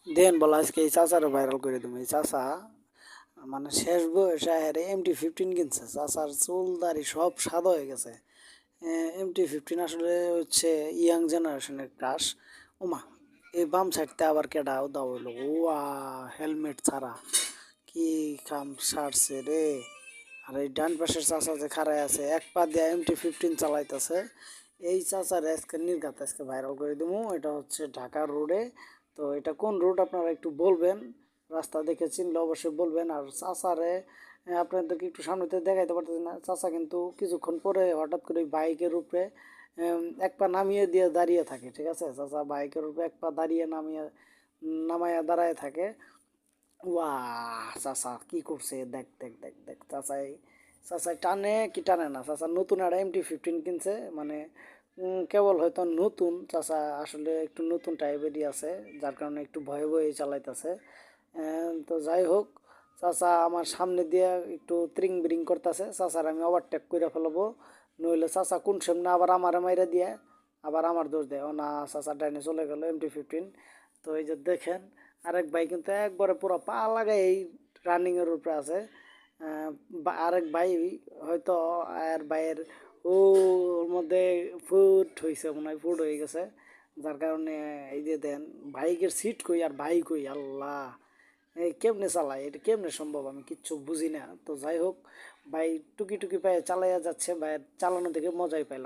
দেন বলা আজকে এই চাচারে ভাইরাল করে দেবো। এই চাচা মানে শেষ বয়সে MT-15 কিনছে। চাচার চুল দাড়ি সব সাদা হয়ে গেছে। MT-15 আসলে হচ্ছে ইয়াং জেনারেশনের ক্রাশ। ওমা, এই বাম সাইডতে আবার কেডা উদা হইলো, ওয়া হেলমেট ছাড়া কি কাম সারছে রে। আর এই ডান পাশের চাচা যে খাড়ায় আছে এক পা দিয়ে MT-15 চালাইতেছে, এই চাচার আজকে নির্ঘাত আজকে ভাইরাল করে দেবো। এটা হচ্ছে ঢাকা রোডে। তো এটা কোন রোড আপনারা একটু বলবেন, রাস্তা দেখে চিনলে অবশ্যই বলবেন। আর চাচারে আপনাদেরকে একটু সামনেতে দেখাইতে পারতেছি না, চাচা কিন্তু কিছুক্ষণ পরে হঠাৎ করে বাইকের উপরে এক পা নামিয়ে দিয়ে দাঁড়িয়ে থাকে, ঠিক আছে। চাচা বাইকের উপরে এক পা দাঁড়িয়ে নামাইয়া দাঁড়ায় থাকে। ওয়াহ, চাচা কি করছে, দেখ দেখ দেখ দেখ, চাচাই টানে কি টানে না। চাচা নতুন একটা MT-15 কিনছে, মানে কেবল হয়তো নতুন। চাচা আসলে একটু নতুন টাইপেরই আছে, যার কারণে একটু ভয়ে ভয়ে চালাইতেছে। তো যাই হোক, চাচা আমার সামনে দিয়ে একটু ত্রিং বিরিং করতেছে। চাচার আমি ওভারটেক করে ফেলবো, নইলে চাচা কোন সামনে আবার আমারে মাইরা দিয়ে আবার আমার দোষ দেয়। ও না, চাচা ডাইনে চলে গেল MT-15। তো এই যে দেখেন, আরেক ভাই কিন্তু একবারে পুরো পা লাগাই এই রানিংয়ের উপরে আছে। আরেক ভাই হয়তো আর ভাইয়ের ওর মধ্যে ফুট হয়েছে, মনে হয় ফুট হয়ে গেছে, যার কারণে এই যে দেন বাইকের সিট কই আর ভাই কই, আল্লাহ এই কেমনে চালায়, এটা কেমনে সম্ভব আমি কিচ্ছু বুঝি না। তো যাই হোক, ভাই টুকি টুকি পায়ে চালাইয়া যাচ্ছে, ভাইয়ের চালানো দেখে মজাই পাইলাম।